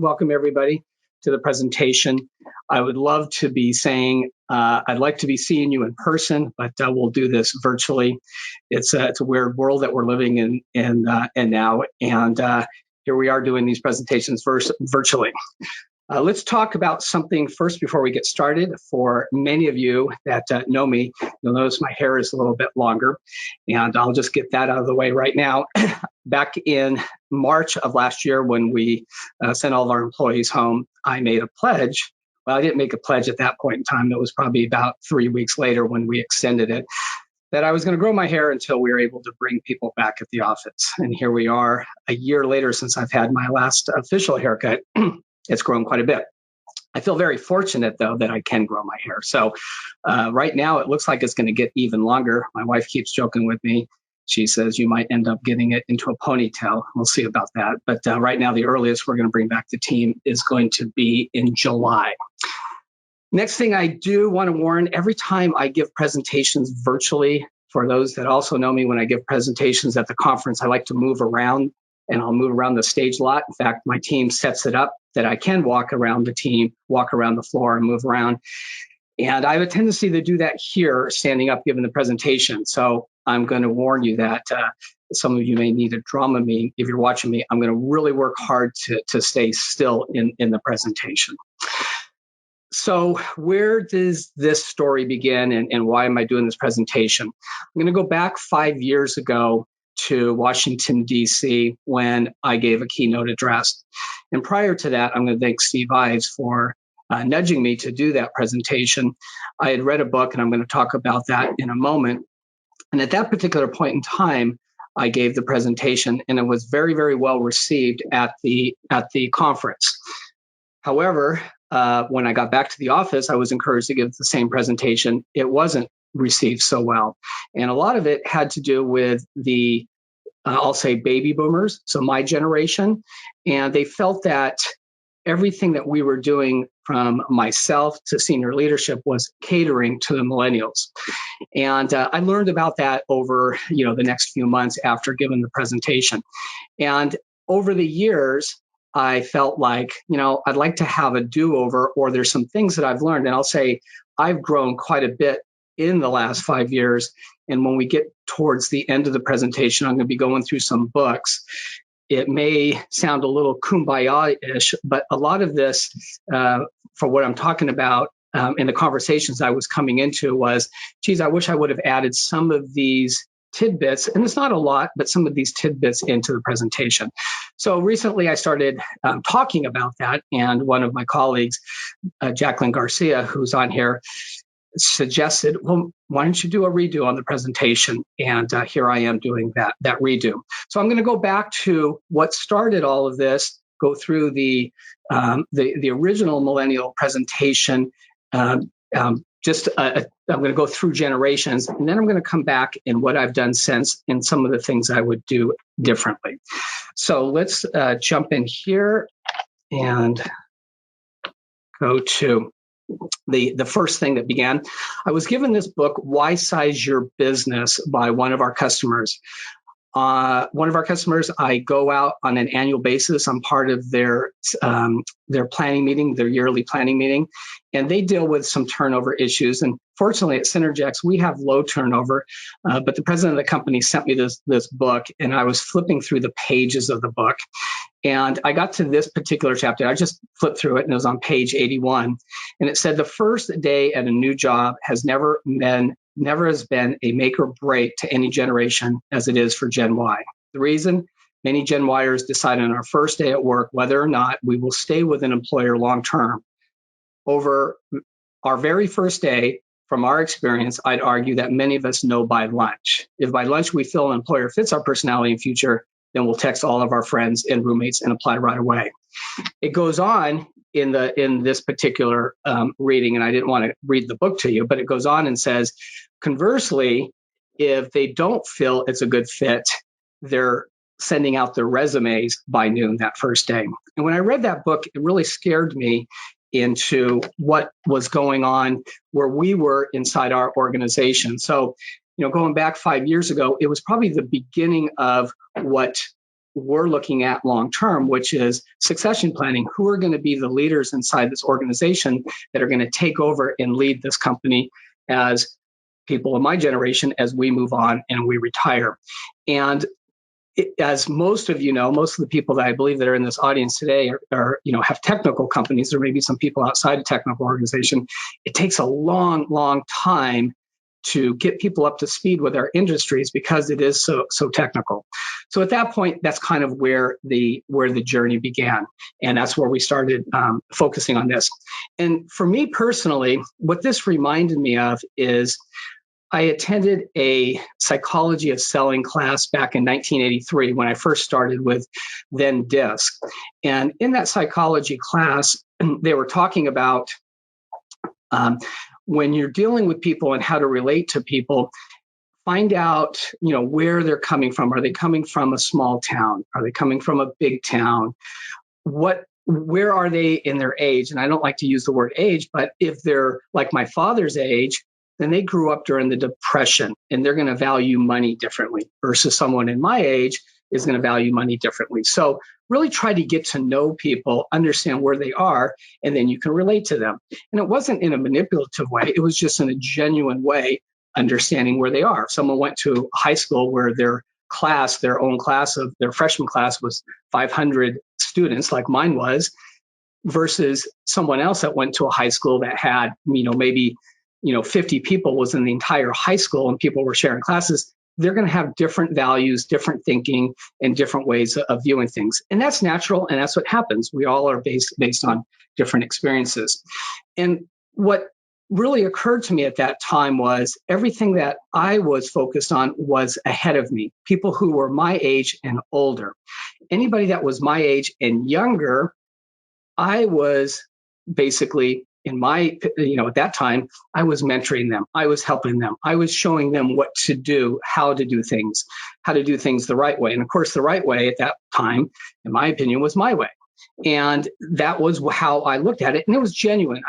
welcome everybody to the presentation. I would love to be saying I'd like to be seeing you in person, but we'll do this virtually. It's a weird world that we're living in now, and here we are doing these presentations virtually. Let's talk about something first before we get started. For many of you that know me, you'll notice my hair is a little bit longer, and I'll just get that out of the way right now. Back in March of last year, when we sent all of our employees home, I made a pledge. Well, I didn't make a pledge at that point in time. It was probably about 3 weeks later when we extended it, that I was going to grow my hair until we were able to bring people back at the office. And here we are a year later since I've had my last official haircut. It's grown quite a bit. I feel very fortunate, though, that I can grow my hair. So right now, it looks like it's going to get even longer. My wife keeps joking with me. She says you might end up getting it into a ponytail. We'll see about that. But right now, the earliest we're going to bring back the team is going to be in July. Next thing I do want to warn, every time I give presentations virtually, for those that also know me, when I give presentations at the conference, I like to move around, and I'll move around the stage a lot. In fact, my team sets it up that I can walk around the team, walk around the floor and move around. And I have a tendency to do that here, standing up, giving the presentation. So I'm going to warn you that some of you may need to drama me. If you're watching me, I'm going to really work hard to stay still in the presentation. So where does this story begin, and why am I doing this presentation? I'm going to go back 5 years ago to Washington, D.C., when I gave a keynote address. And prior to that, I'm going to thank Steve Ives for nudging me to do that presentation. I had read a book, and I'm going to talk about that in a moment. And at that particular point in time, I gave the presentation, and it was very, very well received at the conference. However, when I got back to the office, I was encouraged to give the same presentation. It wasn't received so well. And a lot of it had to do with the, I'll say, baby boomers, so my generation. And they felt that everything that we were doing, from myself to senior leadership, was catering to the millennials. And I learned about that over the next few months after giving the presentation. And over the years, I felt like, I'd like to have a do-over, or there's some things that I've learned. And I'll say I've grown quite a bit in the last 5 years. And when we get towards the end of the presentation, I'm going to be going through some books. It may sound a little kumbaya-ish, but a lot of this, for what I'm talking about in the conversations I was coming into, was, geez, I wish I would have added some of these tidbits, and it's not a lot, but some of these tidbits into the presentation. So recently I started talking about that, and one of my colleagues, Jacqueline Garcia, who's on here, suggested, well, why don't you do a redo on the presentation? And here I am doing that redo. So I'm going to go back to what started all of this, go through the original millennial presentation. I'm going to go through generations, and then I'm going to come back in what I've done since, and some of the things I would do differently. So let's jump in here and go to the first thing that began. I was given this book, Why Size Your Business, by one of our customers. I go out on an annual basis. I'm part of their planning meeting, their yearly planning meeting, and they deal with some turnover issues. And fortunately, at Synergex, we have low turnover. But the president of the company sent me this book, and I was flipping through the pages of the book, and I got to this particular chapter. I just flipped through it, and it was on page 81, and it said, "The first day at a new job never has been a make or break to any generation as it is for Gen Y. The reason? Many Gen Yers decide on our first day at work whether or not we will stay with an employer long term. Over our very first day, from our experience, I'd argue that many of us know by lunch. If by lunch we feel an employer fits our personality and future, then we'll text all of our friends and roommates and apply right away." It goes on in this particular reading, and I didn't want to read the book to you, but it goes on and says, conversely, if they don't feel it's a good fit, they're sending out their resumes by noon that first day. And when I read that book, it really scared me into what was going on where we were inside our organization. So, going back 5 years ago, it was probably the beginning of what we're looking at long term, which is succession planning. Who are going to be the leaders inside this organization that are going to take over and lead this company as people in my generation as we move on and we retire? And as most of you know, most of the people that I believe that are in this audience today are have technical companies. There may be some people outside of technical organization. It takes a long, long time to get people up to speed with our industries because it is so technical. So at that point, that's kind of where the journey began, and that's where we started focusing on this. And for me personally, what this reminded me of is I attended a psychology of selling class back in 1983 when I first started with then DISC. And in that psychology class, they were talking about when you're dealing with people and how to relate to people, find out, where they're coming from. Are they coming from a small town? Are they coming from a big town? Where are they in their age? And I don't like to use the word age, but if they're like my father's age, then they grew up during the Depression and they're going to value money differently versus someone in my age is going to value money differently. So really try to get to know people, understand where they are, and then you can relate to them. And it wasn't in a manipulative way. It was just in a genuine way, understanding where they are. If someone went to high school where their own class of their freshman class was 500 students like mine was, versus someone else that went to a high school that had, maybe 50 people was in the entire high school and people were sharing classes, they're going to have different values, different thinking, and different ways of viewing things. And that's natural, and that's what happens. We all are based on different experiences. And what really occurred to me at that time was everything that I was focused on was ahead of me, people who were my age and older. Anybody that was my age and younger, I was basically at that time, I was mentoring them. I was helping them. I was showing them what to do, how to do things the right way. And of course, the right way at that time, in my opinion, was my way. And that was how I looked at it. And it was genuine.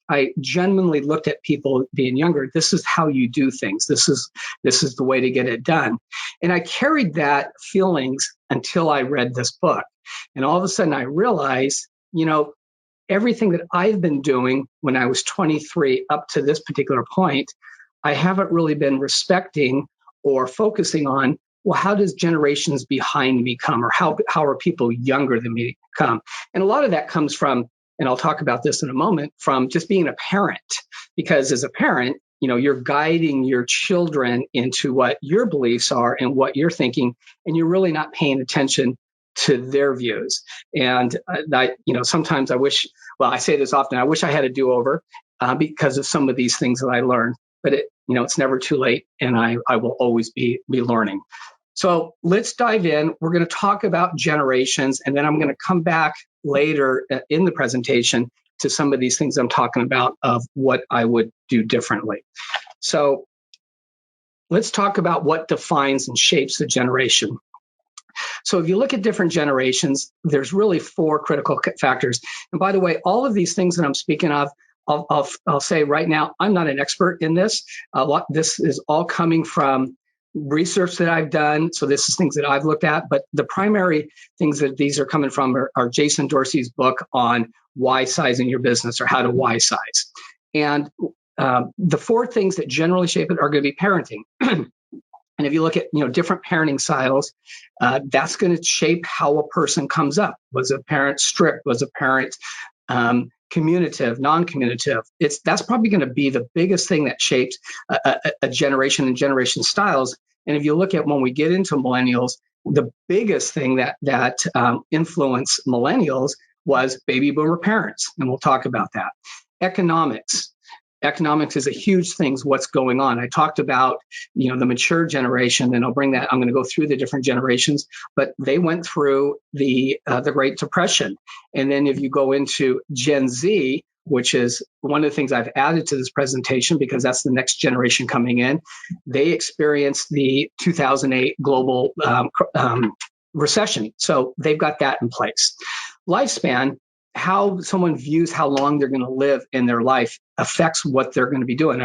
I genuinely looked at people being younger. This is how you do things. This is the way to get it done. And I carried that feelings until I read this book. And all of a sudden I realized, everything that I've been doing when I was 23 up to this particular point, I haven't really been respecting or focusing on, well, how does generations behind me come, or how are people younger than me come? And a lot of that comes from, and I'll talk about this in a moment, from just being a parent. Because as a parent, you're guiding your children into what your beliefs are and what you're thinking, and you're really not paying attention to their views. And sometimes I wish, I say this often, I wish I had a do-over because of some of these things that I learned, but it's never too late. And I will always be learning. So let's dive in. We're going to talk about generations, and then I'm going to come back later in the presentation to some of these things I'm talking about of what I would do differently. So let's talk about what defines and shapes the generation. So if you look at different generations, there's really 4 critical factors. And by the way, all of these things that I'm speaking of, I'll say right now, I'm not an expert in this. This is all coming from research that I've done. So this is things that I've looked at. But the primary things that these are coming from are Jason Dorsey's book on why sizing your business, or how to why size. And the 4 things that generally shape it are going to be parenting. And if you look at different parenting styles, that's going to shape how a person comes up. Was a parent strict? Was a parent communicative, non-communicative? That's probably going to be the biggest thing that shapes a generation and generation styles. And if you look at when we get into millennials, the biggest thing that influenced millennials was baby boomer parents, and we'll talk about that. Economics is a huge thing, what's going on. I talked about, the mature generation, and I'm going to go through the different generations, but they went through the Great Depression. And then if you go into Gen Z, which is one of the things I've added to this presentation because that's the next generation coming in, they experienced the 2008 global recession. So they've got that in place. Lifespan, how someone views how long they're going to live in their life affects what they're going to be doing.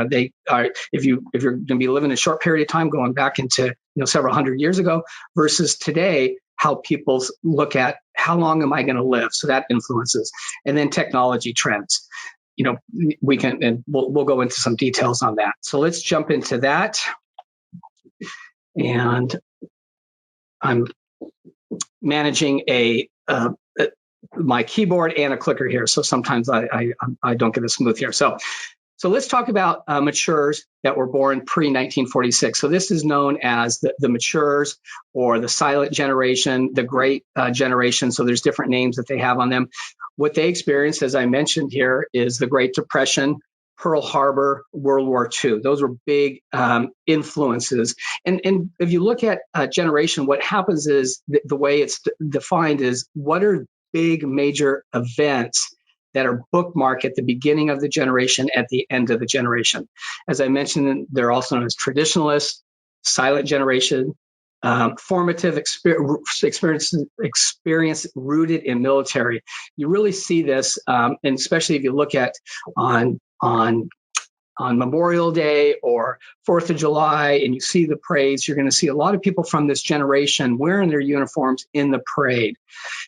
If you're going to be living a short period of time, going back into several hundred years ago versus today, how people look at how long am I going to live. So that influences. And then technology trends. We can, and we'll go into some details on that. So let's jump into that. And I'm managing my keyboard and a clicker here. So sometimes I don't get it smooth here. So let's talk about maturers that were born pre-1946. So this is known as the maturers, or the silent generation, the great generation. So there's different names that they have on them. What they experienced, as I mentioned here, is the Great Depression, Pearl Harbor, World War II. Those were big influences. And if you look at generation, what happens is the way it's defined is what are big major events that are bookmarked at the beginning of the generation, at the end of the generation. As I mentioned, they're also known as traditionalists, silent generation, formative experience rooted in military. You really see this, and especially if you look at on Memorial Day or 4th of July, and you see the parades, you're going to see a lot of people from this generation wearing their uniforms in the parade.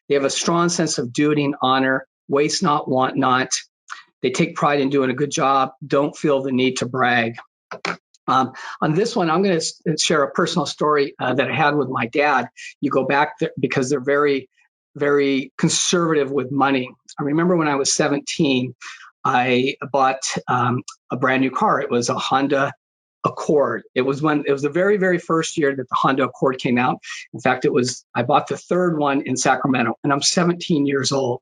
They have a strong sense of duty and honor, waste not, want not. They take pride in doing a good job, don't feel the need to brag. On this one, I'm going to share a personal story that I had with my dad. You go back there because they're very, very conservative with money. I remember when I was 17, I bought a brand new car. It was a Honda Accord. It was the very, very first year that the Honda Accord came out. In fact, I bought the third one in Sacramento, and I'm 17 years old.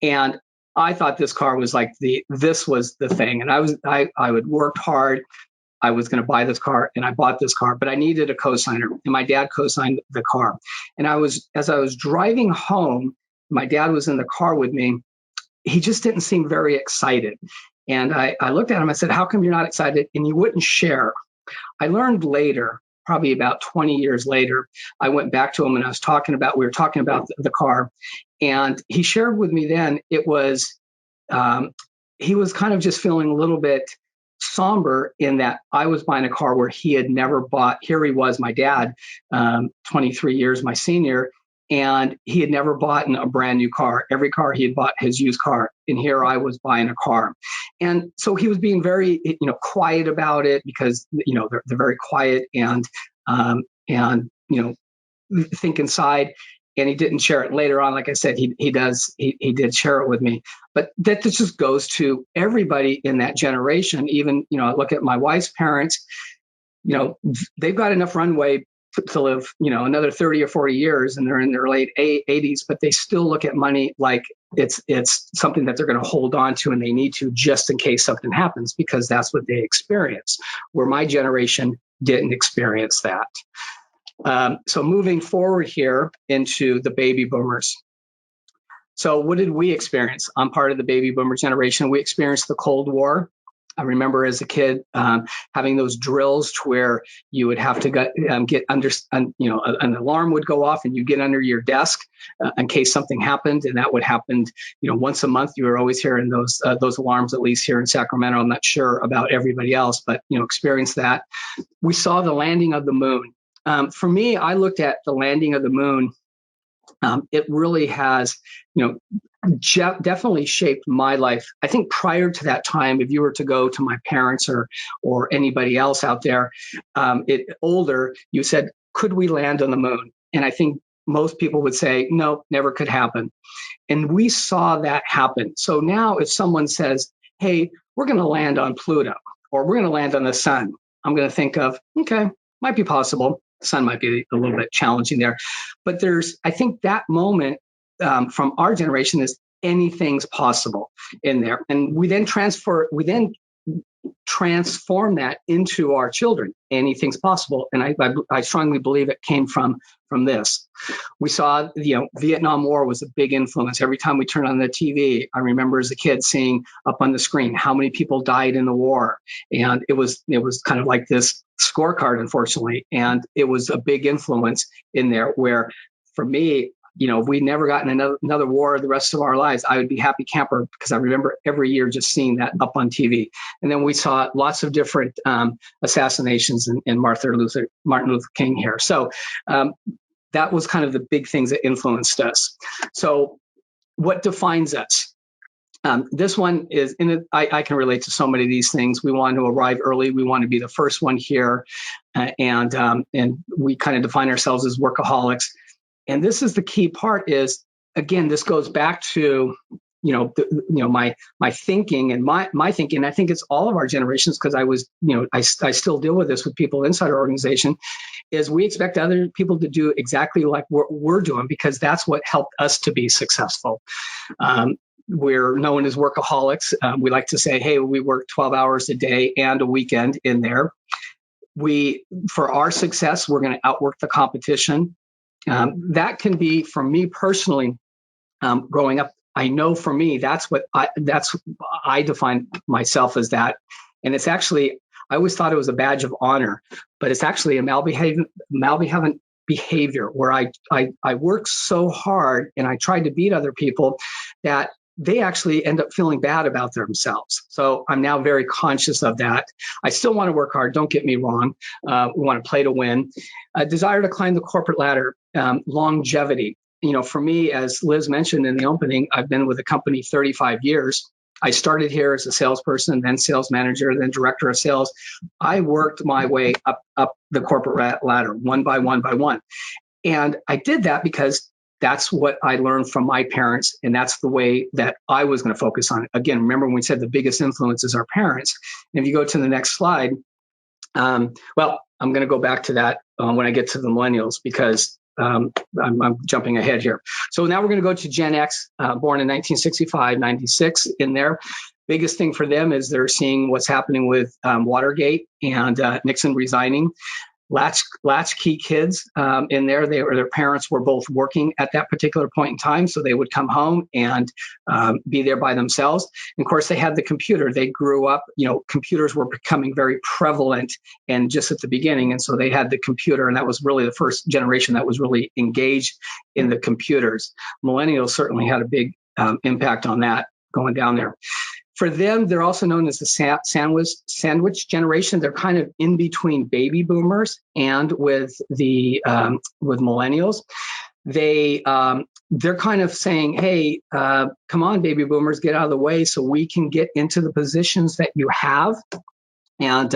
And I thought this car was this was the thing. And I had worked hard. I was going to buy this car, and I bought this car, but I needed a cosigner, and my dad co-signed the car. And as I was driving home, my dad was in the car with me. He just didn't seem very excited. And I looked at him, I said, how come you're not excited? And he wouldn't share. I learned later, probably about 20 years later, I went back to him and we were talking about the car. And he shared with me then, he was kind of just feeling a little bit somber in that I was buying a car where he had never bought. Here he was, my dad, 23 years my senior, and he had never bought a brand new car. Every car he had bought his used car, and here I was buying a car. And so he was being very, quiet about it because, they're very quiet and think inside. And he didn't share it later on. Like I said, he did share it with me. But that just goes to everybody in that generation. Even, I look at my wife's parents, they've got enough runway to live, another 30 or 40 years, and they're in their late 80s, but they still look at money like it's something that they're going to hold on to, and they need to just in case something happens, because that's what they experience, where my generation didn't experience that. So moving forward here into the baby boomers. So what did we experience? I'm part of the baby boomer generation. We experienced the Cold War. I remember as a kid having those drills to where you would have to get under, an alarm would go off and you get under your desk in case something happened. And that would happen, once a month. You were always hearing those alarms, at least here in Sacramento. I'm not sure about everybody else, but, experienced that. We saw the landing of the moon. For me, I looked at the landing of the moon. It really has, definitely shaped my life. I think prior to that time, if you were to go to my parents or anybody else out there, older, you said, could we land on the moon? And I think most people would say, no, never could happen. And we saw that happen. So now if someone says, hey, we're going to land on Pluto, or we're going to land on the sun, I'm going to think of, okay, might be possible. The sun might be a little bit challenging there. But I think that moment from our generation is anything's possible in there. And we then transform that into our children. Anything's possible. And I strongly believe it came from this. We saw, Vietnam War was a big influence. Every time we turned on the TV, I remember as a kid seeing up on the screen how many people died in the war. And it was kind of like this scorecard, unfortunately. And it was a big influence in there where, for me, if we never gotten another war the rest of our lives, I would be happy camper, because I remember every year just seeing that up on TV. And then we saw lots of different assassinations in Martin Luther King here. So that was kind of the big things that influenced us. So what defines us? This one is, I can relate to so many of these things. We want to arrive early. We want to be the first one here. And we kind of define ourselves as workaholics. And this is the key part is, again, this goes back to, my thinking and my thinking. I think it's all of our generations, because I still deal with this with people inside our organization, is we expect other people to do exactly like what we're doing, because that's what helped us to be successful. We're known as workaholics. We like to say, hey, we work 12 hours a day and a weekend in there. For our success, we're going to outwork the competition. That can be, for me personally, growing up, I know for me, that's I define myself as that. And it's actually, I always thought it was a badge of honor, but it's actually a malbehaving behavior where I work so hard and I try to beat other people that they actually end up feeling bad about themselves. So I'm now very conscious of that. I still want to work hard. Don't get me wrong. We want to play to win. A desire to climb the corporate ladder, longevity. For me, as Liz mentioned in the opening, I've been with the company 35 years. I started here as a salesperson, then sales manager, then director of sales. I worked my way up the corporate ladder one by one by one. And I did that because that's what I learned from my parents. And that's the way that I was going to focus on it. Again, remember when we said the biggest influence is our parents. And if you go to the next slide, I'm going to go back to that when I get to the millennials, because I'm jumping ahead here. So now we're going to go to Gen X, born in 1965, 96 in there. Biggest thing for them is they're seeing what's happening with Watergate and Nixon resigning. Latchkey kids in there. Their parents were both working at that particular point in time, so they would come home and be there by themselves. And of course, they had the computer. They grew up, computers were becoming very prevalent and just at the beginning, and so they had the computer, and that was really the first generation that was really engaged in the computers. Millennials certainly had a big impact on that going down there. For them, they're also known as the sandwich generation. They're kind of in between baby boomers and with millennials. They're kind of saying, hey, come on, baby boomers, get out of the way so we can get into the positions that you have. And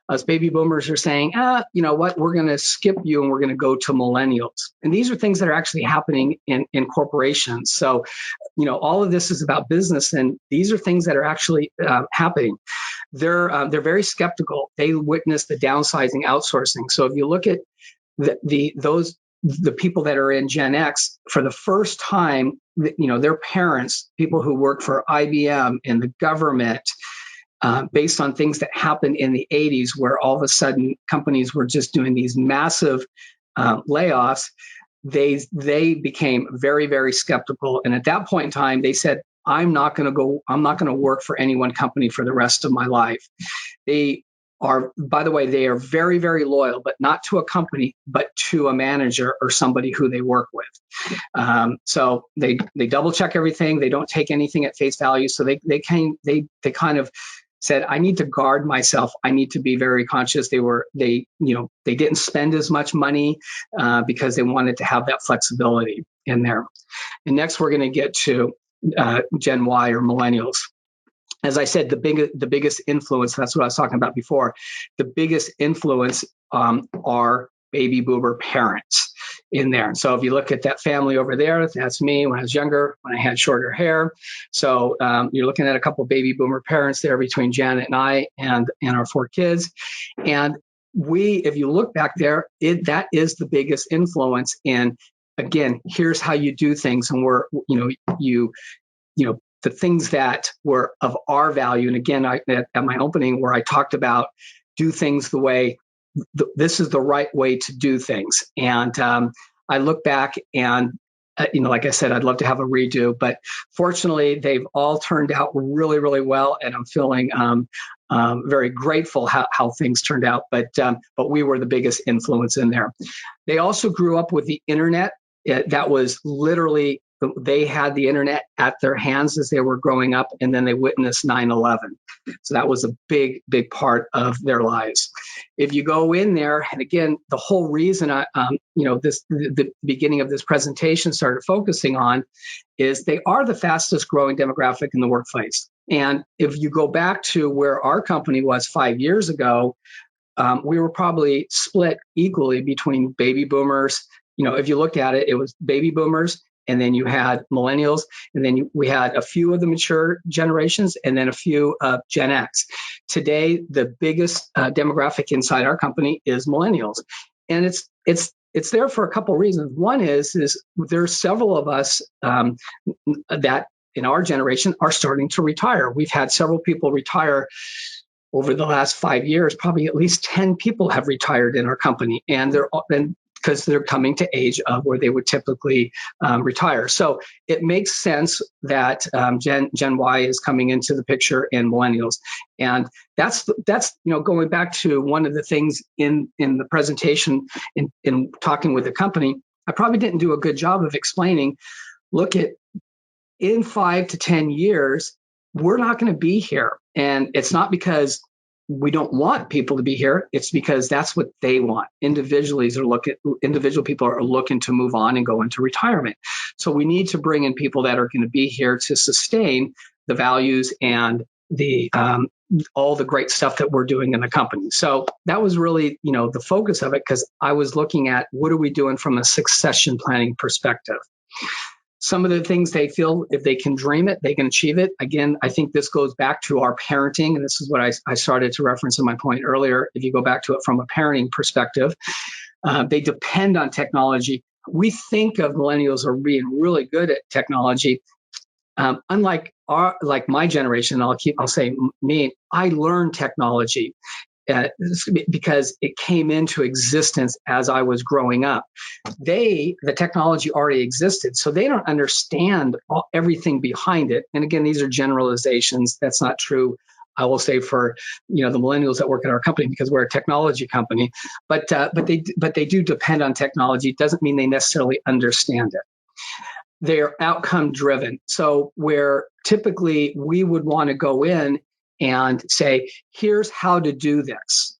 us baby boomers are saying, you know what, we're going to skip you and we're going to go to millennials. And these are things that are actually happening in corporations. So, all of this is about business, and these are things that are actually happening. They're very skeptical. They witness the downsizing, outsourcing. So if you look at the people that are in Gen X for the first time, their parents, people who work for IBM and the government, based on things that happened in the 80s, where all of a sudden companies were just doing these massive layoffs, they became very, very skeptical. And at that point in time, they said, I'm not going to work for any one company for the rest of my life. They are, by the way, they are very, very loyal, but not to a company, but to a manager or somebody who they work with. So they double check everything. They don't take anything at face value. So they kind of said, I need to guard myself. I need to be very conscious. They didn't spend as much money because they wanted to have that flexibility in there. And next, we're going to get to Gen Y or millennials. As I said, the biggest influence, that's what I was talking about before, the biggest influence are baby boomer parents in there. So if you look at that family over there, that's me when I was younger, when I had shorter hair. So you're looking at a couple of baby boomer parents there between Janet and I and our 4 kids. And if you look back there, that is the biggest influence. And again, here's how you do things. And the things that were of our value. And again, at my opening where I talked about do things the way, this is the right way to do things. And I look back and, like I said, I'd love to have a redo, but fortunately they've all turned out really, really well. And I'm feeling very grateful how things turned out, but we were the biggest influence in there. They also grew up with the internet. That was literally they had the internet at their hands as they were growing up, and then they witnessed 9/11. So that was a big, big part of their lives. If you go in there, and again, the whole reason the beginning of this presentation started focusing on is they are the fastest growing demographic in the workplace. And if you go back to where our company was 5 years ago, we were probably split equally between baby boomers. If you looked at it, it was baby boomers, and then you had millennials, and then we had a few of the mature generations, and then a few of Gen X. Today, the biggest demographic inside our company is millennials, and it's there for a couple of reasons. One is there's several of us that in our generation are starting to retire. We've had several people retire over the last 5 years. Probably at least 10 people have retired in our company, and because they're coming to age of where they would typically retire. So it makes sense that Gen Y is coming into the picture and millennials. And that's going back to one of the things in the presentation in talking with the company, I probably didn't do a good job of explaining, look at in 5 to 10 years, we're not going to be here. And it's not because we don't want people to be here. It's because that's what they want. Individual people are looking to move on and go into retirement. So we need to bring in people that are going to be here to sustain the values and the all the great stuff that we're doing in the company. So that was really, the focus of it, because I was looking at what are we doing from a succession planning perspective. Some of the things they feel if they can dream it, they can achieve it. Again, I think this goes back to our parenting. And this is what I started to reference in my point earlier. If you go back to it from a parenting perspective, they depend on technology. We think of millennials are being really good at technology. Unlike my generation, I'll say me, I learned technology. Because it came into existence as I was growing up. The technology already existed, so they don't understand everything behind it. And again, these are generalizations. That's not true, I will say, for the millennials that work at our company, because we're a technology company. But they do depend on technology. It doesn't mean they necessarily understand it. They're outcome driven. So where typically we would want to go in and say, here's how to do this.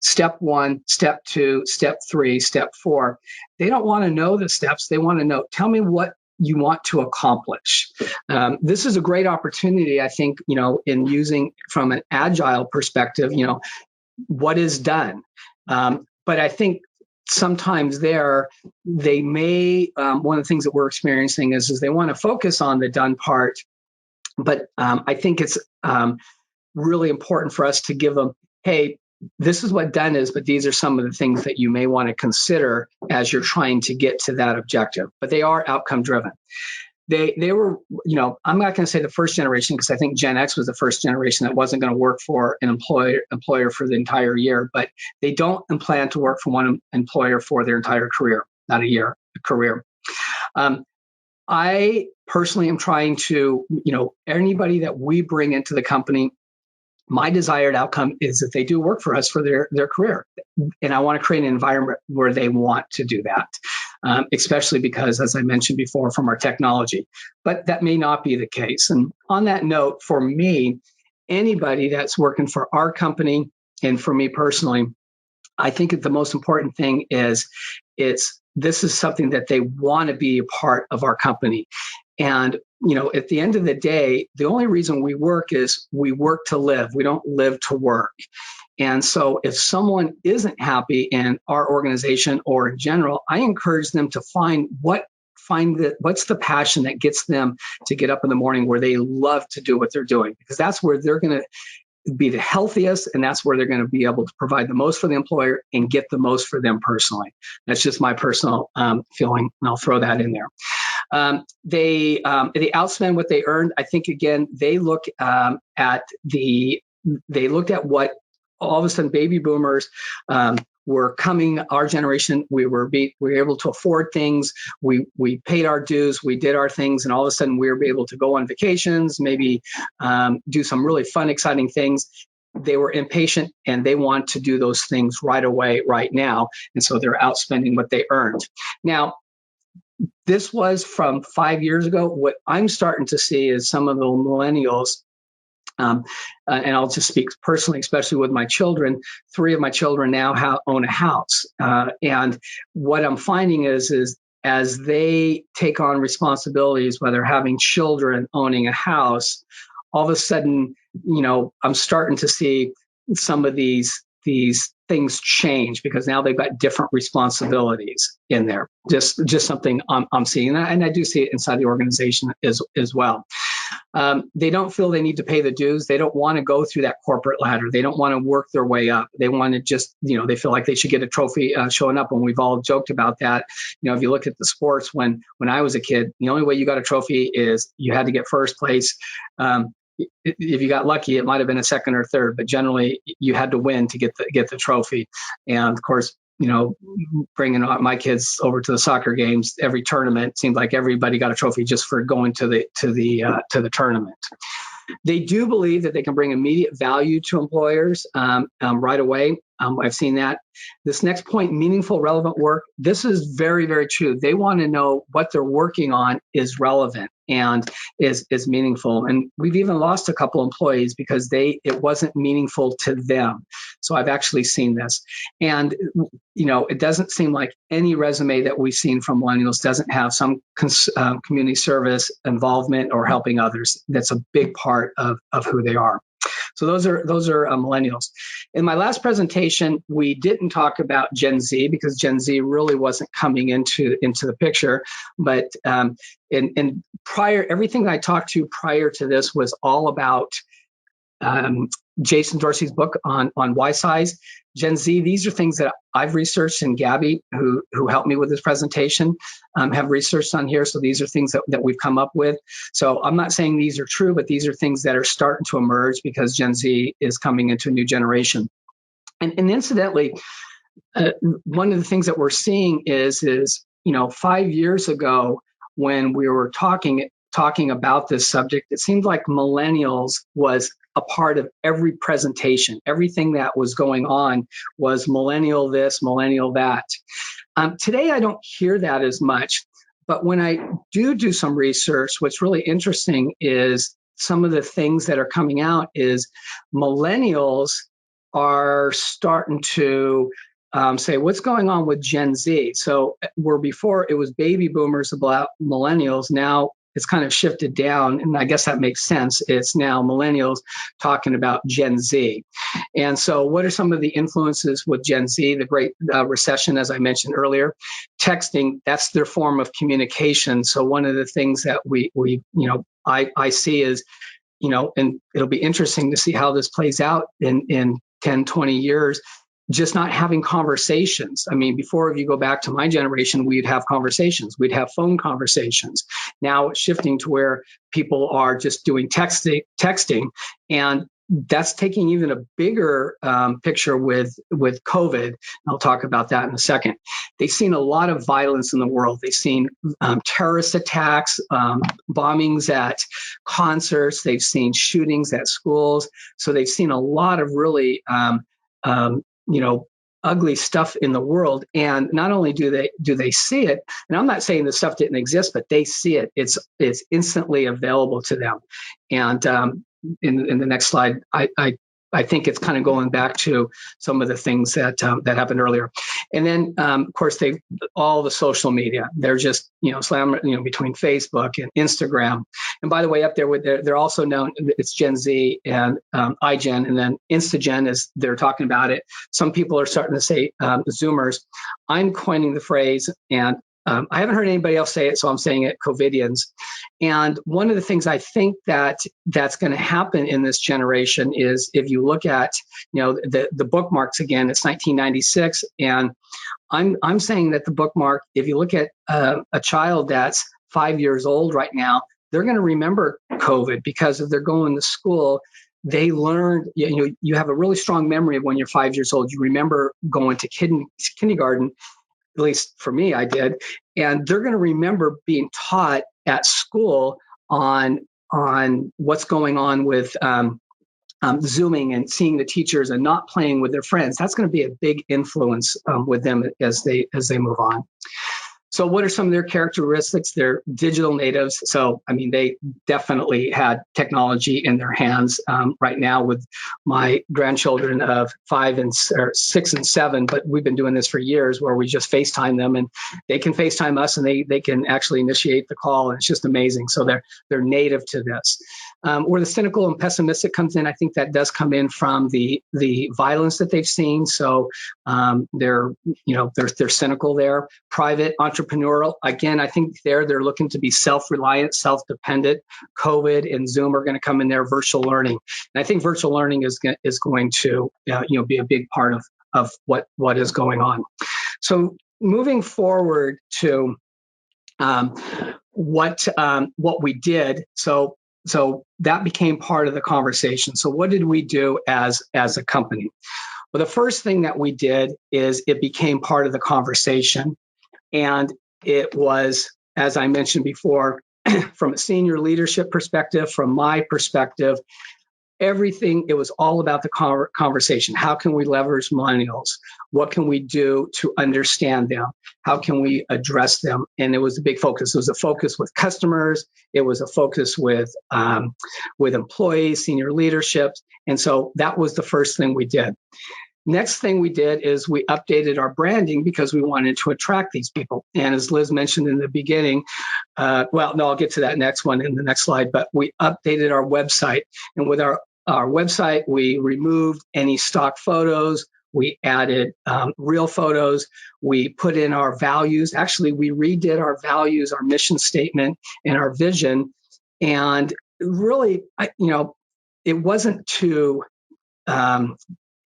Step 1, step 2, step 3, step 4. They don't want to know the steps. They want to know, tell me what you want to accomplish. This is a great opportunity, I think, in using from an agile perspective, what is done. But I think sometimes they may, one of the things that we're experiencing is they want to focus on the done part. But I think it's really important for us to give them, hey, this is what done is, but these are some of the things that you may want to consider as you're trying to get to that objective. But they are outcome driven. They were, I'm not going to say the first generation, because I think Gen X was the first generation that wasn't going to work for an employer for the entire year, but they don't plan to work for one employer for their entire career, not a career. I personally am trying to, anybody that we bring into the company, my desired outcome is that they do work for us for their career. And I want to create an environment where they want to do that, especially because, as I mentioned before, from our technology. But that may not be the case. And on that note, for me, anybody that's working for our company and for me personally, I think that the most important thing is this is something that they want to be a part of our company. And, at the end of the day, the only reason we work is we work to live. We don't live to work. And so if someone isn't happy in our organization or in general, I encourage them to what's the passion that gets them to get up in the morning where they love to do what they're doing, because that's where they're going to be the healthiest, and that's where they're going to be able to provide the most for the employer and get the most for them personally. That's just my personal feeling, and I'll throw that in there. They outspend what they earned. I think, again, they looked at what all of a sudden baby boomers were coming. Our generation, we were able to afford things. We paid our dues. We did our things, and all of a sudden we were able to go on vacations, maybe do some really fun, exciting things. They were impatient and they want to do those things right away, right now, and so they're outspending what they earned. Now, this was from 5 years ago. What I'm starting to see is some of the millennials, and I'll just speak personally, especially with my children. 3 of my children now own a house, and what I'm finding is as they take on responsibilities, whether having children, owning a house, all of a sudden, I'm starting to see some of these things change because now they've got different responsibilities in there. Just something I'm seeing, and I do see it inside the organization as well. They don't feel they need to pay the dues. They don't want to go through that corporate ladder. They don't want to work their way up. They want to just, they feel like they should get a trophy showing up. And we've all joked about that. If you look at the sports, when I was a kid, the only way you got a trophy is you had to get first place. If you got lucky, it might have been a second or third, but generally you had to win to get the trophy. And of course, bringing my kids over to the soccer games, every tournament seemed like everybody got a trophy just for going to the tournament. They do believe that they can bring immediate value to employers right away. I've seen that. This next point, meaningful, relevant work. This is very, very true. They want to know what they're working on is relevant and is meaningful. And we've even lost a couple employees because it wasn't meaningful to them. So I've actually seen this. And, it doesn't seem like any resume that we've seen from millennials doesn't have some community service involvement or helping others. That's a big part of who they are. So those are millennials. In my last presentation, we didn't talk about Gen Z because Gen Z really wasn't coming into the picture. But in prior, everything I talked to prior to this was all about Jason Dorsey's book on Y size. Gen Z, these are things that I've researched, and Gabby, who helped me with this presentation, have researched on here. So these are things that we've come up with. So I'm not saying these are true, but these are things that are starting to emerge because Gen Z is coming into a new generation. And incidentally, one of the things that we're seeing is 5 years ago when we were talking about this subject, it seemed like millennials was a part of every presentation. Everything that was going on was millennial this, millennial that. Today, I don't hear that as much. But when I do some research, what's really interesting is some of the things that are coming out is millennials are starting to say, what's going on with Gen Z? So where before it was baby boomers about millennials, now it's kind of shifted down, and I guess that makes sense. It's now millennials talking about Gen Z. And so what are some of the influences with Gen Z? The Great Recession, as I mentioned earlier. Texting, that's their form of communication. So one of the things that I see is, and it'll be interesting to see how this plays out in 10, 20 years, just not having conversations. I mean, before, if you go back to my generation, we'd have conversations. We'd have phone conversations. Now it's shifting to where people are just doing texting. And that's taking even a bigger picture with COVID. I'll talk about that in a second. They've seen a lot of violence in the world. They've seen terrorist attacks, bombings at concerts. They've seen shootings at schools. So they've seen a lot of really ugly stuff in the world. And not only do they see it, and I'm not saying this stuff didn't exist, but they see it. It's instantly available to them. And in the next slide, I think it's kind of going back to some of the things that happened earlier. And then, of course, all the social media, they're just, slamming, between Facebook and Instagram. And by the way, up there, they're also known, it's Gen Z and iGen, and then Instagen, as they're talking about it. Some people are starting to say Zoomers. I'm coining the phrase, and I haven't heard anybody else say it, so I'm saying it, COVIDians. And one of the things I think that's going to happen in this generation is, if you look at, the bookmarks again, it's 1996, and I'm saying that the bookmark, if you look at a child that's 5 years old right now, they're going to remember COVID because if they're going to school, they learned, you have a really strong memory of when you're 5 years old. You remember going to kindergarten. At least for me, I did. And they're going to remember being taught at school on what's going on with Zooming and seeing the teachers and not playing with their friends. That's going to be a big influence with them as they move on. So what are some of their characteristics? They're digital natives. So, I mean, they definitely had technology in their hands. Right now with my grandchildren of 6 and 7, but we've been doing this for years where we just FaceTime them and they can FaceTime us and they can actually initiate the call. And it's just amazing. So they're native to this. Where the cynical and pessimistic comes in, I think that does come in from the violence that they've seen. So they're cynical there. Private, entrepreneurial. Again, I think they're looking to be self-reliant, self-dependent. COVID and Zoom are going to come in there. Virtual learning, and I think virtual learning is going to be a big part of what is going on. So moving forward to what we did. So that became part of the conversation. So what did we do as a company? Well, the first thing that we did is it became part of the conversation. And it was, as I mentioned before, from a senior leadership perspective, from my perspective, everything, it was all about the conversation. How can we leverage millennials? What can we do to understand them? How can we address them? And it was a big focus. It was a focus with customers. It was a focus with employees, senior leadership. And so that was the first thing we did. Next thing we did is we updated our branding because we wanted to attract these people. And as Liz mentioned in the beginning, I'll get to that next one in the next slide, but we updated our website. And with our website, we removed any stock photos. We added real photos. We put in our values. Actually, we redid our values, our mission statement, and our vision. And really, it wasn't to...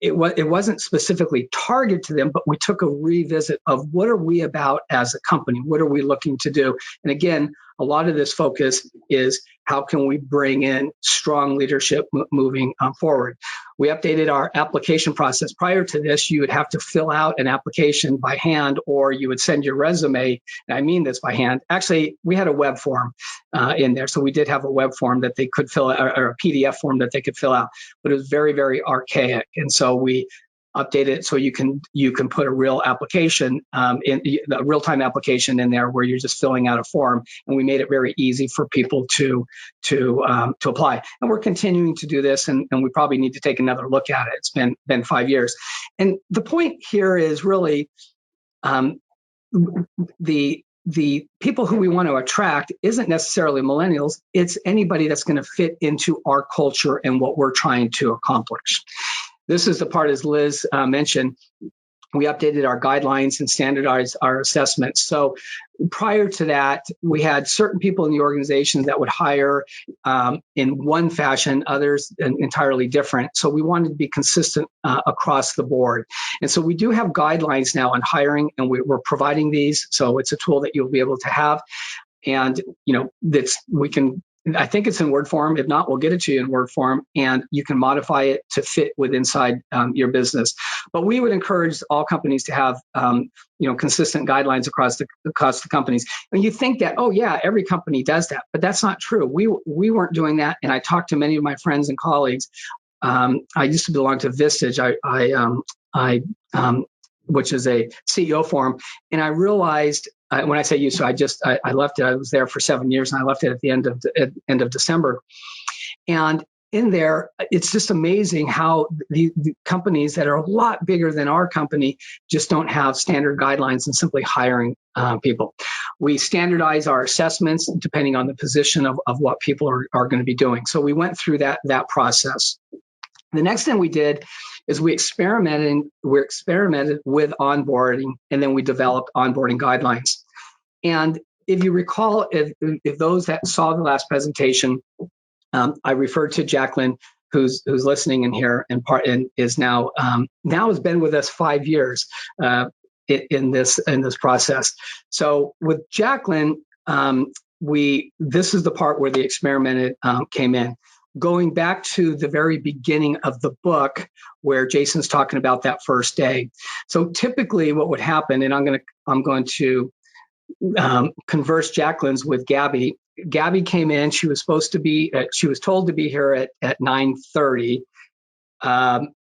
It wasn't specifically targeted to them, but we took a revisit of what are we about as a company? What are we looking to do? And again, a lot of this focus is how can we bring in strong leadership moving forward? We updated our application process. Prior to this, you would have to fill out an application by hand, or you would send your resume. And I mean this by hand. Actually, we had a web form in there. So we did have a web form that they could fill out, or a PDF form that they could fill out, but it was very, very archaic. And so we update it so you can put a real application in a real-time application in there where you're just filling out a form, and we made it very easy for people to apply. And we're continuing to do this, and we probably need to take another look at it. It's been 5 years, and the point here is really the people who we want to attract isn't necessarily millennials. It's anybody that's going to fit into our culture and what we're trying to accomplish. This is the part, as Liz mentioned, we updated our guidelines and standardized our assessments. So prior to that, we had certain people in the organization that would hire in one fashion, others entirely different. So we wanted to be consistent across the board. And so we do have guidelines now on hiring, and we're providing these. So it's a tool that you'll be able to have. And, I think it's in Word form. If not, we'll get it to you in Word form, and you can modify it to fit with inside your business. But we would encourage all companies to have, consistent guidelines across the companies. And you think that, oh yeah, every company does that, but that's not true. We weren't doing that. And I talked to many of my friends and colleagues. I used to belong to Vistage. Which is a CEO forum, and I realized. When I say you, so I left it. I was there for 7 years, and I left it at the end of December. And in there, it's just amazing how the companies that are a lot bigger than our company just don't have standard guidelines and simply hiring people. We standardize our assessments depending on the position of what people are going to be doing. So we went through that process. The next thing we did is we experimented with onboarding, and then we developed onboarding guidelines. And if you recall, if those that saw the last presentation, I referred to Jacqueline, who's listening in here and is now has been with us 5 years in this process. So with Jacqueline, this is the part where the experimented came in. Going back to the very beginning of the book where Jason's talking about that first day. So typically what would happen, and I'm going to converse Jacqueline's with Gabby. Gabby came in. She was told to be here at 9:30.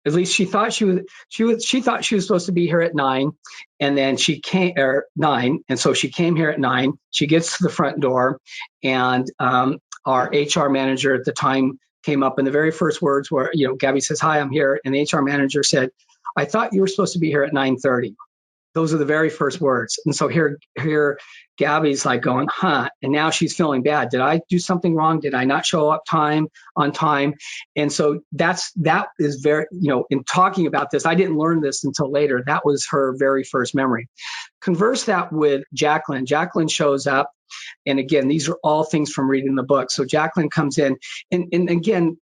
At least she thought she thought she was supposed to be here at 9, and then she came or 9, and so she came here at 9. She gets to the front door, and our HR manager at the time came up, and the very first words were, Gabby says, "Hi, I'm here," and the HR manager said, "I thought you were supposed to be here at 9:30." Those are the very first words. And so here Gabby's like going, huh? And now she's feeling bad. Did I do something wrong? Did I not show up on time? And so that is very, in talking about this, I didn't learn this until later. That was her very first memory. Converse that with Jacqueline. Jacqueline shows up. And again, these are all things from reading the book. So Jacqueline comes in, and again,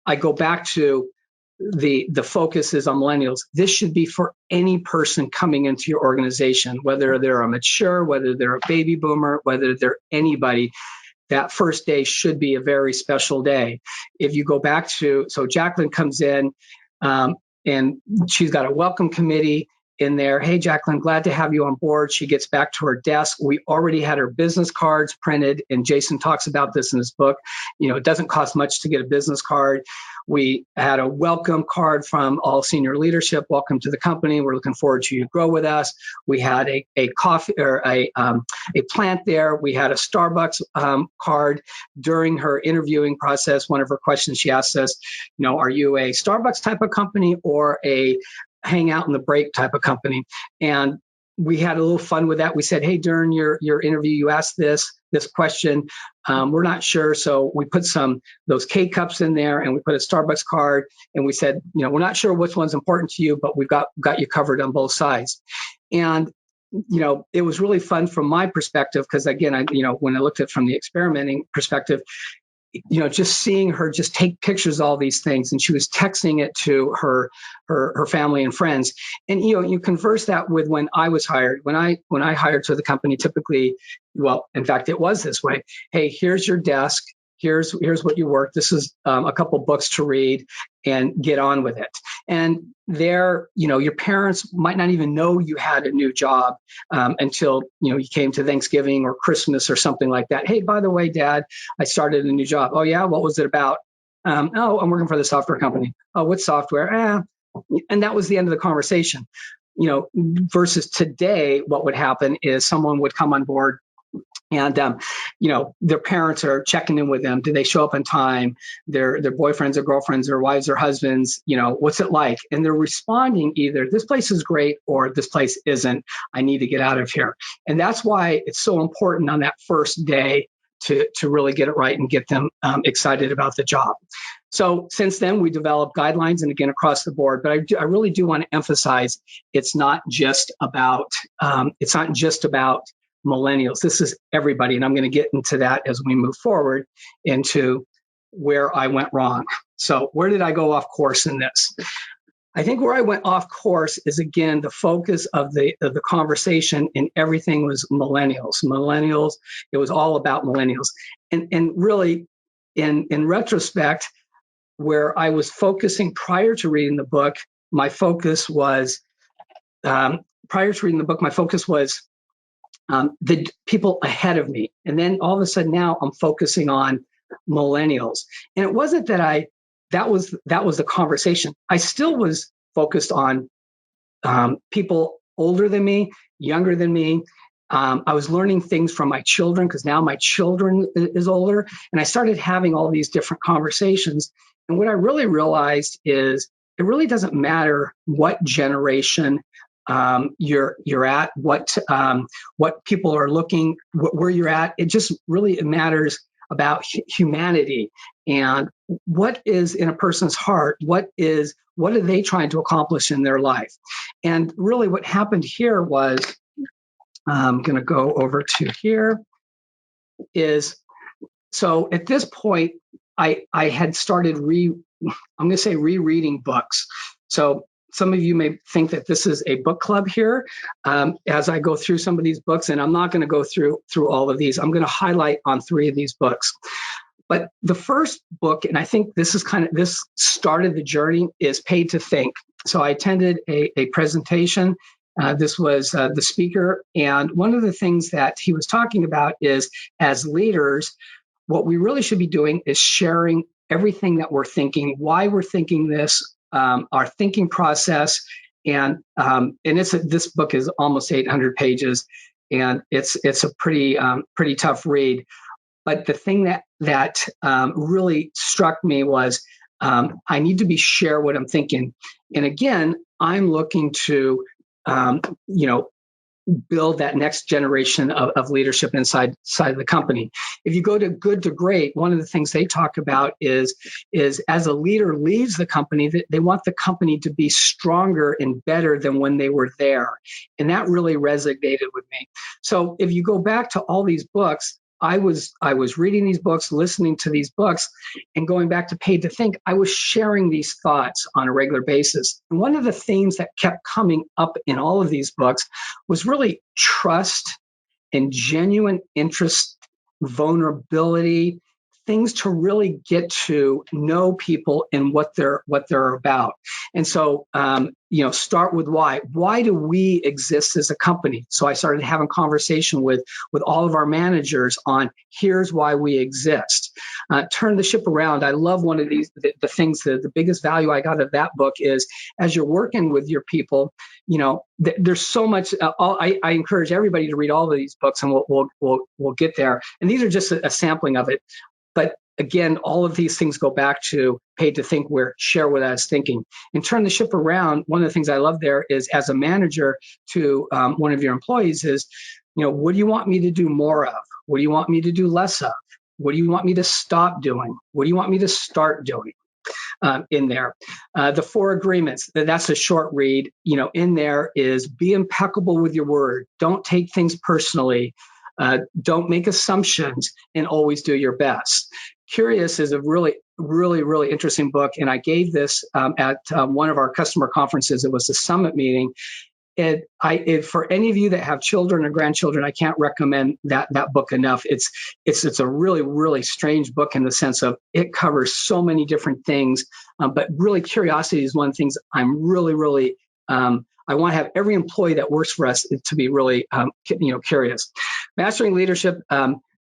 I go back to the focus is on millennials. This should be for any person coming into your organization, whether they're a mature, whether they're a baby boomer, whether they're anybody. That first day should be a very special day. If you go back to, so Jacqueline comes in, and she's got a welcome committee in there. "Hey, Jacqueline, glad to have you on board." She gets back to her desk. We already had her business cards printed, and Jason talks about this in his book. It doesn't cost much to get a business card. We had a welcome card from all senior leadership. "Welcome to the company. We're looking forward to you to grow with us." We had a coffee or a plant there. We had a Starbucks card during her interviewing process. One of her questions she asked us, "Are you a Starbucks type of company or a hang out in the break type of company?" And we had a little fun with that. We said, "Hey, during your interview, you asked this question. We're not sure." So we put those K-cups in there, and we put a Starbucks card, and we said, "We're not sure which one's important to you, but we've got you covered on both sides." And it was really fun from my perspective, because again, when I looked at it from the experimenting perspective, just seeing her just take pictures of all these things, and she was texting it to her family and friends. And you converse that with when I was hired. When I hired to the company, typically, well, in fact, it was this way. "Hey, here's your desk. Here's what you work. This is a couple books to read, and get on with it." And there, your parents might not even know you had a new job until you came to Thanksgiving or Christmas or something like that. "Hey, by the way, Dad, I started a new job." "Oh yeah, what was it about?" "Oh, I'm working for the software company." "Oh, what software?" And that was the end of the conversation. Versus today, what would happen is someone would come on board, and their parents are checking in with them. Do they show up on time? Their boyfriends or girlfriends or wives or husbands, what's it like? And they're responding either "this place is great" or "this place isn't. I need to get out of here." And that's why it's so important on that first day to really get it right and get them excited about the job. So since then, we developed guidelines, and again, across the board. But I really do want to emphasize it's not just about millennials. This is everybody. And I'm going to get into that as we move forward into where I went wrong. So where did I go off course in this? I think where I went off course is, again, the focus of the conversation, and everything was millennials. It was all about millennials. And really, in retrospect, where I was focusing prior to reading the book, my focus was the people ahead of me. And then all of a sudden now I'm focusing on millennials. And it wasn't that that was the conversation. I still was focused on people older than me, younger than me. I was learning things from my children, because now my children is older, and I started having all these different conversations. And what I really realized is it really doesn't matter what generation you're at, what people are looking, where you're at. It just really matters about humanity and what is in a person's heart. What are they trying to accomplish in their life? And really, what happened here was, I'm going to go over to here. So at this point, I had started rereading books. So some of you may think that this is a book club here as I go through some of these books, and I'm not going to go through all of these. I'm going to highlight on 3 of these books. But the first book, and I think this started the journey, is Paid to Think. So I attended a presentation. This was the speaker. And one of the things that he was talking about is, as leaders, what we really should be doing is sharing everything that we're thinking, why we're thinking this, our thinking process. And this book is almost 800 pages, and it's a pretty tough read. But the thing that really struck me was I need to share what I'm thinking. And again, I'm looking to build that next generation of leadership inside the company. If you go to Good to Great, one of the things they talk about is as a leader leaves the company, they want the company to be stronger and better than when they were there. And that really resonated with me. So if you go back to all these books, I was reading these books, listening to these books, and going back to Paid to Think, I was sharing these thoughts on a regular basis. And one of the themes that kept coming up in all of these books was really trust and genuine interest, vulnerability, things to really get to know people and what they're about. And so, start with why. Why do we exist as a company? So I started having conversation with all of our managers on here's why we exist. Turn the ship around. I love one of these, the things, the biggest value I got of that book is as you're working with your people, there's so much. I encourage everybody to read all of these books, and we'll get there. And these are just a sampling of it. But again, all of these things go back to Paid to Think, where share what I was thinking. And turn the ship around. One of the things I love there is as a manager to one of your employees is, what do you want me to do more of? What do you want me to do less of? What do you want me to stop doing? What do you want me to start doing? In there. The 4 agreements, that's a short read. In there is be impeccable with your word. Don't take things personally. Don't make assumptions, and always do your best. Curious is a really, really, really interesting book. And I gave this at one of our customer conferences. It was a summit meeting. And for any of you that have children or grandchildren, I can't recommend that book enough. It's a really, really strange book in the sense of it covers so many different things. But really, curiosity is one of the things I'm really, really I want to have every employee that works for us to be really, curious. Mastering Leadership.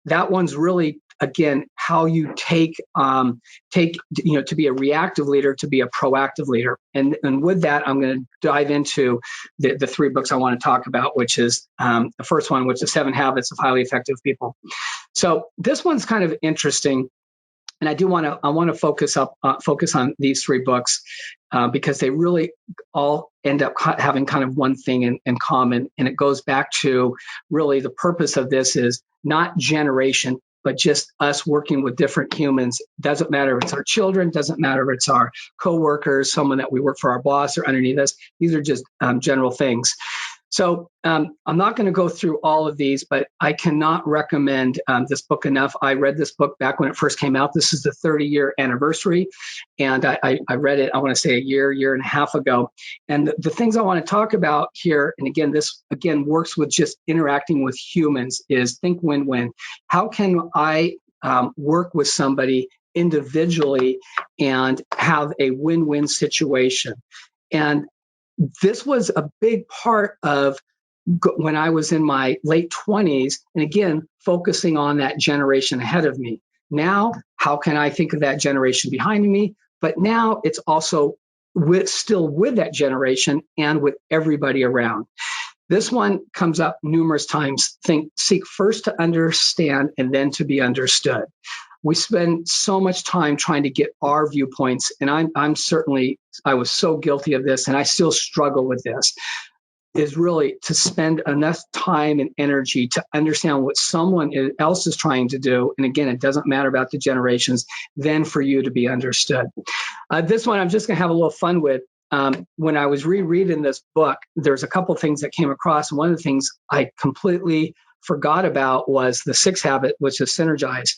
That one's really, again, how you take to be a reactive leader to be a proactive leader. And with that, I'm going to dive into the 3 books I want to talk about, which is the first one, which is 7 Habits of Highly Effective People. So this one's kind of interesting. And I want to focus on these 3 books because they really all end up having kind of one thing in common. And it goes back to really the purpose of this is not generation, but just us working with different humans. Doesn't matter if it's our children, doesn't matter if it's our coworkers, someone that we work for, our boss or underneath us. These are just general things. So I'm not going to go through all of these, but I cannot recommend this book enough. I read this book back when it first came out. This is the 30-year anniversary. And I read it, I want to say a year and a half ago. And the things I want to talk about here, and again, this again works with just interacting with humans, is think win-win. How can I work with somebody individually and have a win-win situation? And this was a big part of when I was in my late 20s, and again, focusing on that generation ahead of me. Now, how can I think of that generation behind me? But now it's also still with that generation and with everybody around. This one comes up numerous times. Seek first to understand and then to be understood. We spend so much time trying to get our viewpoints, and I was so guilty of this, and I still struggle with this, is really to spend enough time and energy to understand what someone else is trying to do. And again, it doesn't matter about the generations, then for you to be understood. This one I'm just going to have a little fun with. When I was rereading this book, there's a couple things that came across. And one of the things I completely forgot about was the 6th habit, which is Synergex.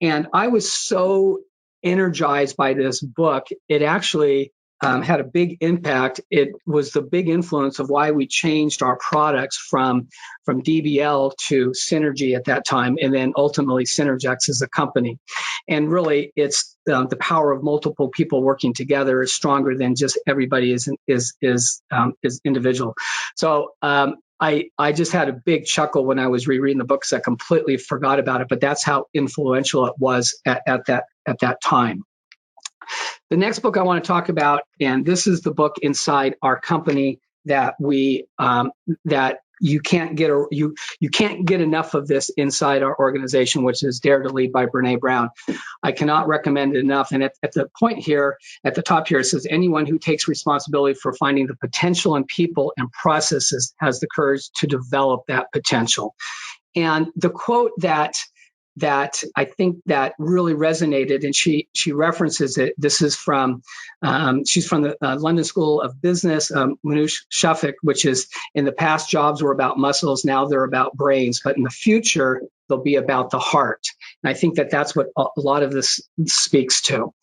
And I was so energized by this book. It actually had a big impact. It was the big influence of why we changed our products from DBL to Synergy at that time, and then ultimately Synergex as a company. And really, it's the power of multiple people working together is stronger than just everybody is individual. So I just had a big chuckle when I was rereading the books. I completely forgot about it, but that's how influential it was at that time. The next book I want to talk about, and this is the book inside our company that we that you can't get you can't get enough of this inside our organization, which is Dare to Lead by Brene Brown. I cannot recommend it enough. And at the point here, at the top here, it says anyone who takes responsibility for finding the potential in people and processes has the courage to develop that potential. And the quote that I think that really resonated, and she references it. This is from she's from the London School of Business, Manoush Shafik, which is in the past jobs were about muscles, now they're about brains, but in the future they'll be about the heart. And I think that that's what a lot of this speaks to.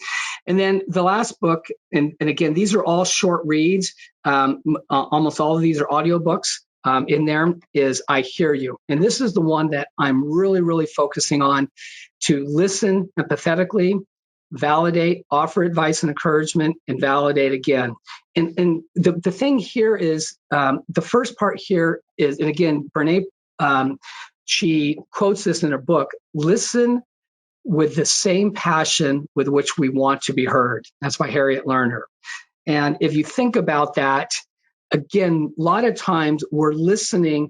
And then the last book, and again, these are all short reads. Almost all of these are audiobooks. In there is I Hear You. And this is the one that I'm really, really focusing on, to listen empathetically, validate, offer advice and encouragement, and validate again. And the thing here is, the first part here is, and again, Brene, she quotes this in her book, listen with the same passion with which we want to be heard. That's by Harriet Lerner. And if you think about that, again, a lot of times we're listening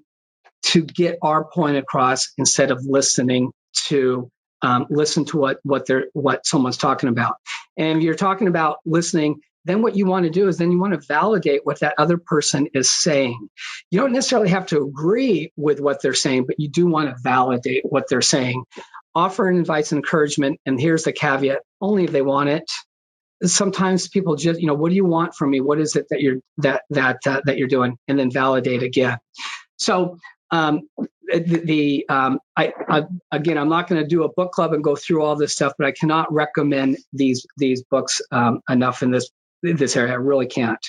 to get our point across instead of listening to listen to what someone's talking about. And if you're talking about listening, then what you want to do is then you want to validate what that other person is saying. You don't necessarily have to agree with what they're saying, but you do want to validate what they're saying. Offer and advice and encouragement, and here's the caveat: only if they want it. Sometimes people just, what do you want from me? What is it that you're doing? And then validate again. So again, I'm not going to do a book club and go through all this stuff, but I cannot recommend these books enough in this area. I really can't.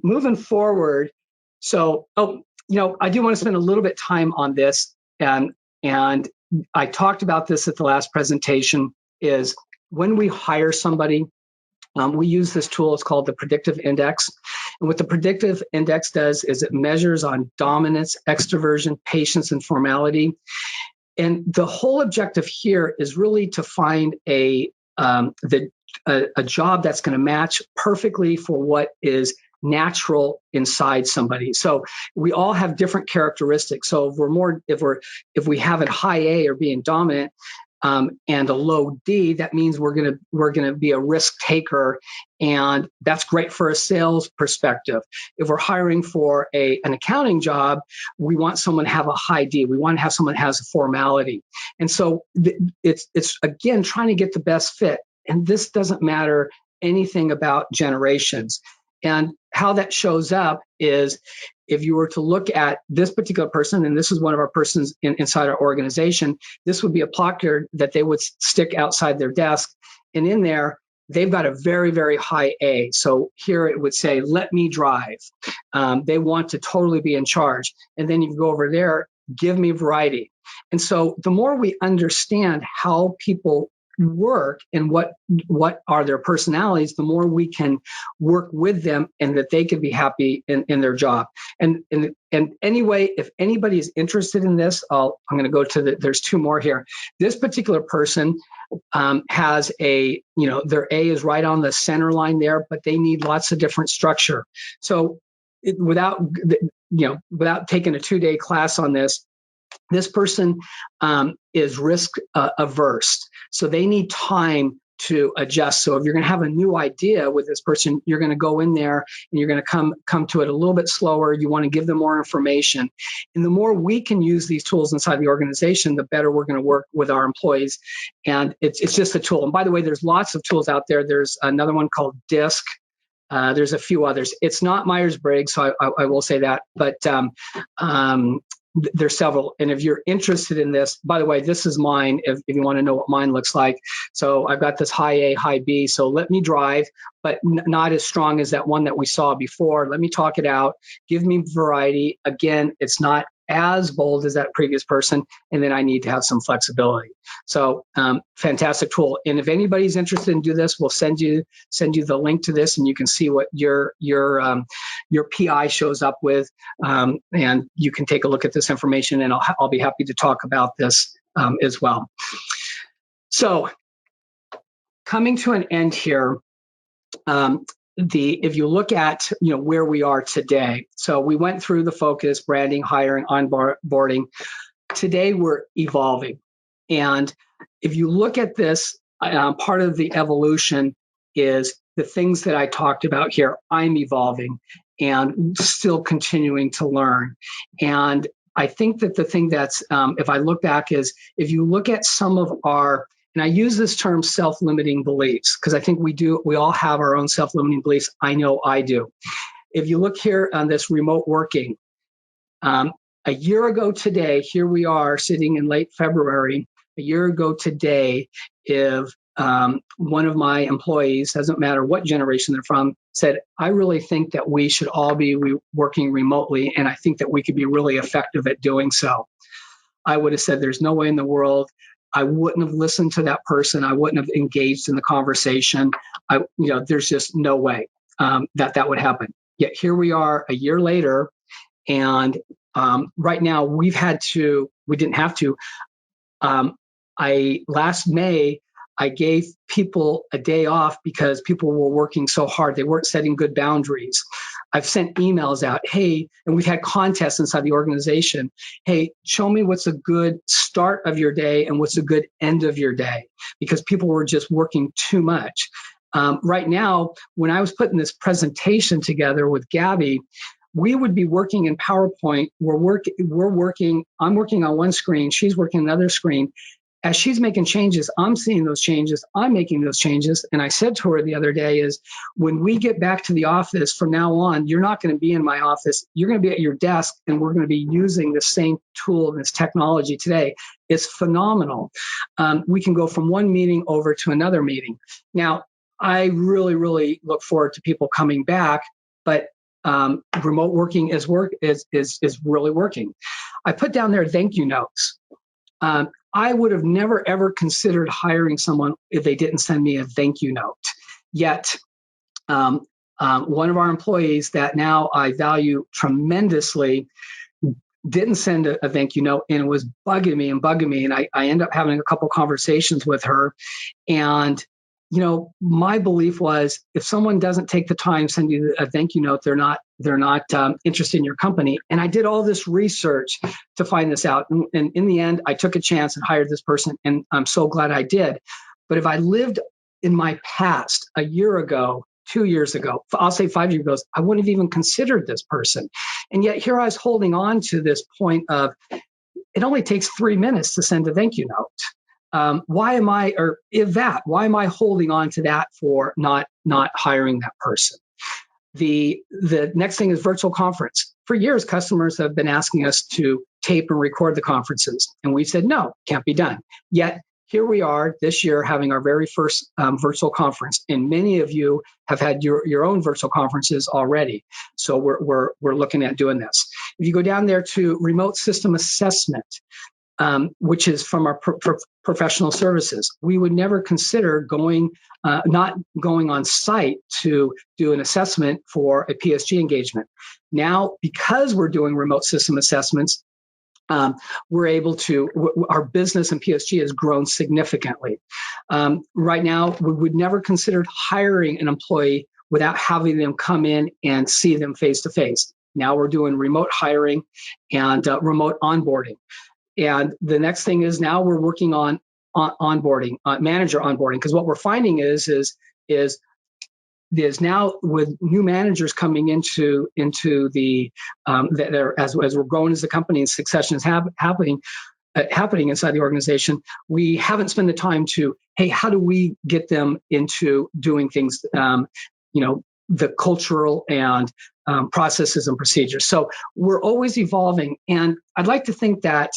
Moving forward, so I do want to spend a little bit of time on this, and I talked about this at the last presentation. Is when we hire somebody, we use this tool. It's called the Predictive Index. And what the Predictive Index does is it measures on dominance, extroversion, patience, and formality. And the whole objective here is really to find a job that's going to match perfectly for what is natural inside somebody. So we all have different characteristics. So if we have a high A or being dominant, and a low D, that means we're gonna be a risk taker, and that's great for a sales perspective. If we're hiring for an accounting job, we want someone to have a high D. We want to have someone that has a formality, and so it's again trying to get the best fit. And this doesn't matter anything about generations. And how that shows up is, if you were to look at this particular person, and this is one of our persons inside our organization, this would be a placard that they would stick outside their desk. And in there, they've got a very, very high A. So here it would say, let me drive. They want to totally be in charge. And then you go over there, give me variety. And so the more we understand how people work and what are their personalities, the more we can work with them and that they can be happy in their job. And anyway, if anybody is interested in this, I'm going to go to there's two more here. This particular person has their A is right on the center line there, but they need lots of different structure. So without taking a 2-day class on this person is risk averse. So they need time to adjust. So if you're going to have a new idea with this person, you're going to go in there and you're going to come to it a little bit slower. You want to give them more information. And the more we can use these tools inside the organization, the better we're going to work with our employees. And it's just a tool. And by the way, there's lots of tools out there. There's another one called DISC. There's a few others. It's not Myers-Briggs, so I will say that. But there's several. And if you're interested in this, by the way, this is mine, if you want to know what mine looks like. So I've got this high A, high B. So let me drive, but not as strong as that one that we saw before. Let me talk it out. Give me variety. Again, it's not as bold as that previous person. And then I need to have some flexibility. So fantastic tool. And if anybody's interested in do this, we'll send you the link to this, and you can see what your PI shows up with. And you can take a look at this information, and I'll be happy to talk about this as well. So coming to an end here. If you look at where we are today, so we went through the focus, branding, hiring, onboarding. Today we're evolving, and if you look at this, part of the evolution is the things that I talked about here. I'm evolving and still continuing to learn, and I think that the thing that's, if I look back, is if you look at some of our, and I use this term self-limiting beliefs, because I think we all have our own self-limiting beliefs. I know I do. If you look here on this remote working, a year ago today, here we are sitting in late February, a year ago today, if one of my employees, doesn't matter what generation they're from, said, I really think that we should all be working remotely, and I think that we could be really effective at doing so, I would have said, there's no way in the world. I wouldn't have listened to that person. I wouldn't have engaged in the conversation. There's just no way that would happen. Yet here we are a year later, and right now we didn't have to. Last May, I gave people a day off because people were working so hard. They weren't setting good boundaries. I've sent emails out, hey, and we've had contests inside the organization. Hey, show me what's a good start of your day and what's a good end of your day, because people were just working too much. Right now, when I was putting this presentation together with Gabby, we would be working in PowerPoint. I'm working on one screen. She's working on another screen. As she's making changes, I'm seeing those changes. I'm making those changes. And I said to her the other day is, when we get back to the office from now on, you're not going to be in my office. You're going to be at your desk, and we're going to be using the same tool and this technology today. It's phenomenal. We can go from one meeting over to another meeting. Now, I really, really look forward to people coming back, but remote working is really working. I put down there thank you notes. I would have never, ever considered hiring someone if they didn't send me a thank you note. Yet, one of our employees that now I value tremendously didn't send a thank you note, and it was bugging me. And I ended up having a couple conversations with her. And my belief was, if someone doesn't take the time to send you a thank you note, they're not interested in your company. And I did all this research to find this out. And in the end, I took a chance and hired this person, and I'm so glad I did. But if I lived in my past a year ago, 2 years ago, I'll say 5 years ago, I wouldn't have even considered this person. And yet here I was holding on to this point of, it only takes 3 minutes to send a thank you note. Why am I holding on to that for not hiring that person? The next thing is virtual conference. For years, customers have been asking us to tape and record the conferences, and we said, no, can't be done. Yet here we are this year having our very first virtual conference, and many of you have had your own virtual conferences already. So we're looking at doing this. If you go down there to remote system assessment, which is from our professional services, we would never consider not going on site to do an assessment for a PSG engagement. Now, because we're doing remote system assessments, we're able to, our business in PSG has grown significantly. Right now, we would never consider hiring an employee without having them come in and see them face to face. Now we're doing remote hiring and remote onboarding. And the next thing is, now we're working on onboarding, manager onboarding, because what we're finding is now with new managers coming into the as we're growing as a company and succession is happening inside the organization, we haven't spent the time to, hey, how do we get them into doing things, the cultural and processes and procedures. So we're always evolving. And I'd like to think that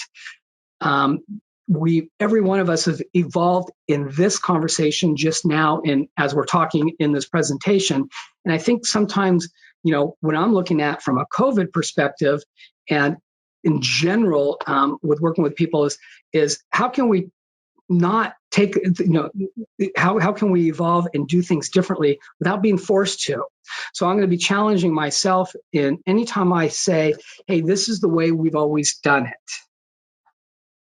every one of us has evolved in this conversation just now, and as we're talking in this presentation. And I think sometimes, when I'm looking at from a COVID perspective and in general with working with people is how can we not take, how can we evolve and do things differently without being forced to? So I'm going to be challenging myself in anytime I say, hey, this is the way we've always done it.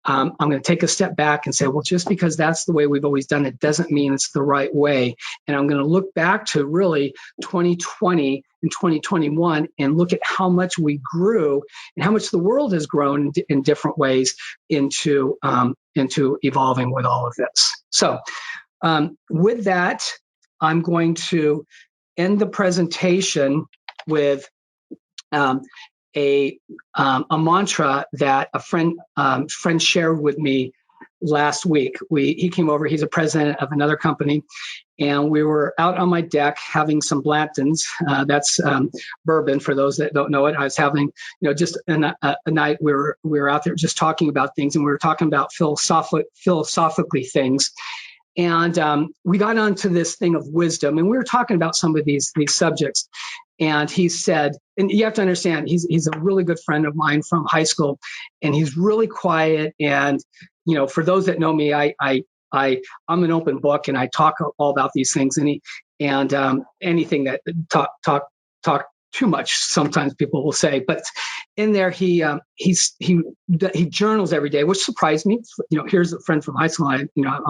I'm going to take a step back and say, well, just because that's the way we've always done it doesn't mean it's the right way. And I'm going to look back to really 2020 and 2021 and look at how much we grew and how much the world has grown in different ways into evolving with all of this. So with that, I'm going to end the presentation with a mantra that a friend shared with me last week. He came over. He's a president of another company, and we were out on my deck having some Blantons. That's bourbon for those that don't know it. I was having, just a night we were out there just talking about things, and we were talking about philosophically things. And we got onto this thing of wisdom, and we were talking about some of these subjects. And he said, and you have to understand, he's a really good friend of mine from high school, and he's really quiet. And for those that know me, I'm an open book, and I talk all about these things. And anything that talk too much, sometimes people will say. But in there, he journals every day, which surprised me. Here's a friend from high school. I'm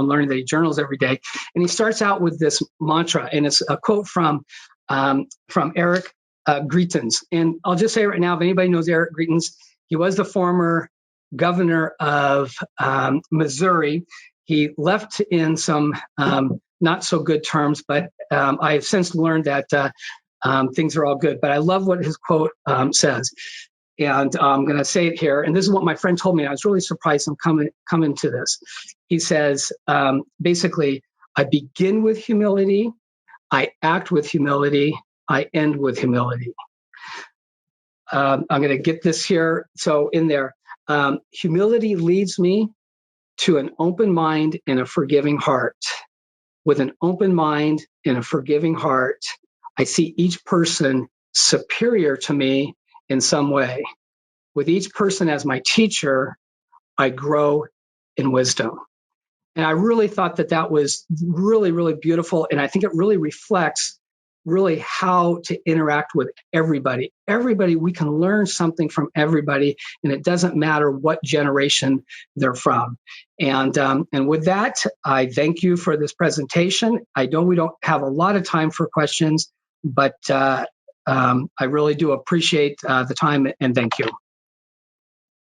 learning that he journals every day, and he starts out with this mantra, and it's a quote from Eric Greitens. And I'll just say right now, if anybody knows Eric Greitens, he was the former governor of Missouri. He left in some not so good terms, but I have since learned that things are all good. But I love what his quote says. And I'm going to say it here. And this is what my friend told me. I was really surprised I'm coming to this. He says, basically, I begin with humility, I act with humility, I end with humility. I'm going to get this here. So in there, humility leads me to an open mind and a forgiving heart. With an open mind and a forgiving heart, I see each person superior to me in some way. With each person as my teacher, I grow in wisdom. And I really thought that was really, really beautiful. And I think it really reflects really how to interact with everybody. Everybody, we can learn something from everybody, and it doesn't matter what generation they're from. And with that, I thank you for this presentation. I know we don't have a lot of time for questions, but I really do appreciate the time, and thank you.